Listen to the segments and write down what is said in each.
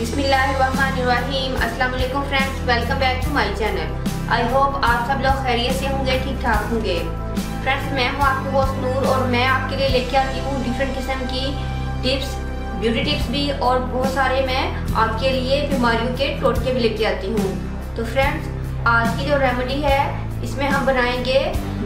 बिस्मिल्लाहिर्रहमानिर्रहीम। अस्सलाम वालेकुम friends, welcome back to my channel. I hope आप सब लोग खैरियत से होंगे, ठीक ठाक होंगे। फ्रेंड्स, मैं हूँ आपकी होस्ट नूर और मैं आपके लिए लेके आती हूँ डिफरेंट किस्म की टिप्स, ब्यूटी टिप्स भी, और बहुत सारे मैं आपके लिए बीमारियों के टोटके भी लेके आती हूँ। तो फ्रेंड्स, आज की जो रेमेडी है इसमें हम बनाएंगे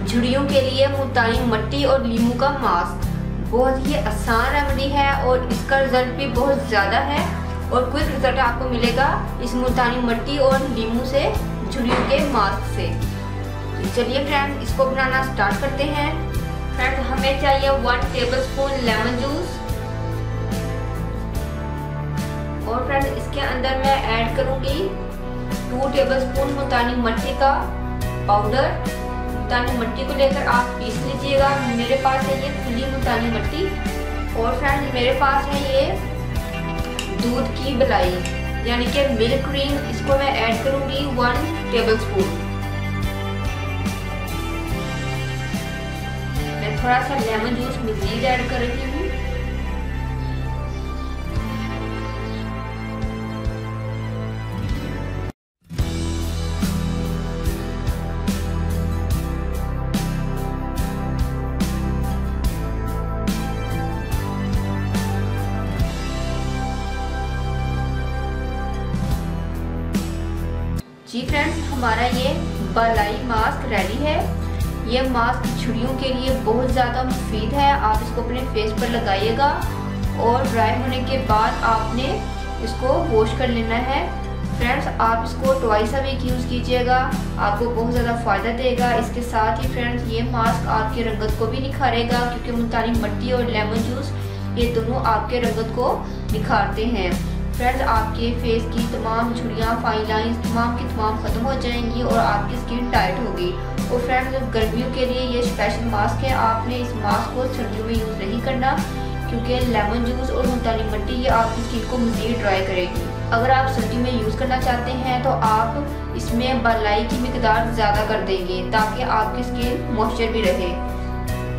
झुर्रियों के लिए मुल्तानी मिट्टी और नींबू का मास्क। बहुत ही आसान रेमेडी है और इसका रिजल्ट भी बहुत ज़्यादा है और क्विक रिजल्ट आपको मिलेगा इस मुल्तानी मिट्टी और नींबू से, झुर्रियों के मास्क से। तो चलिए फ्रेंड्स, इसको बनाना स्टार्ट करते हैं। फ्रेंड्स, हमें चाहिए 1 टेबलस्पून लेमन जूस, और फ्रेंड्स इसके अंदर मैं ऐड करूंगी 2 टेबलस्पून मुल्तानी मिट्टी का पाउडर। मुल्तानी मिट्टी को लेकर आप पीस लीजिएगा। मेरे पास है ये खुली मुल्तानी मिट्टी, और फ्रेंड्स मेरे पास है ये दूध की मलाई यानी कि मिल्क क्रीम। इसको मैं ऐड करूंगी 1 टेबलस्पून। मैं थोड़ा सा लेमन जूस मजीद ऐड कर रही हूँ। जी फ्रेंड्स, हमारा ये बालाई मास्क रेडी है। ये मास्क झुर्रियों के लिए बहुत ज़्यादा मुफीद है। आप इसको अपने फेस पर लगाइएगा और ड्राई होने के बाद आपने इसको वॉश कर लेना है। फ्रेंड्स, आप इसको ट्वाइस अ वीक यूज़ कीजिएगा, आपको बहुत ज़्यादा फ़ायदा देगा। इसके साथ ही फ्रेंड्स ये मास्क आपकी रंगत को भी निखारेगा, क्योंकि मुल्तानी मिट्टी और लेमन जूस ये दोनों आपके रंगत को निखारते हैं। फ्रेंड्स, आपके फेस की तमाम झुर्रियाँ, फाइन लाइंस तमाम की तमाम ख़त्म हो जाएंगी और आपकी स्किन टाइट होगी। और फ्रेंड्स, गर्मियों के लिए ये स्पेशल मास्क है। आपने इस मास्क को सर्दियों में यूज़ नहीं करना, क्योंकि लेमन जूस और मुल्तानी मिट्टी ये आपकी स्किन को मज़ीद ड्राई करेगी। अगर आप सर्दियों में यूज़ करना चाहते हैं तो आप इसमें बालाई की मिकदार ज़्यादा कर देंगे, ताकि आपकी स्किन मॉइस्चर भी रहे।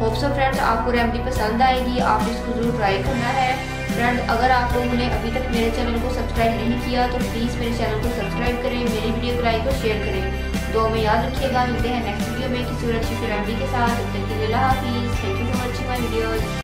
होप सो फ्रेंड्स, आपको रेमेडी पसंद आएगी, आपने इसको ज़रूर ट्राई करना है। फ्रेंड्स, अगर आप लोगों ने अभी तक मेरे चैनल को सब्सक्राइब नहीं किया तो प्लीज़ मेरे चैनल को सब्सक्राइब करें, मेरी वीडियो को लाइक और शेयर करें। दुआ में याद रखिएगा। मिलते हैं नेक्स्ट वीडियो में किसी और अच्छी रेमेडी के साथ। तब तक के लिए अल्लाह हाफिज़। Thank you for watching my videos.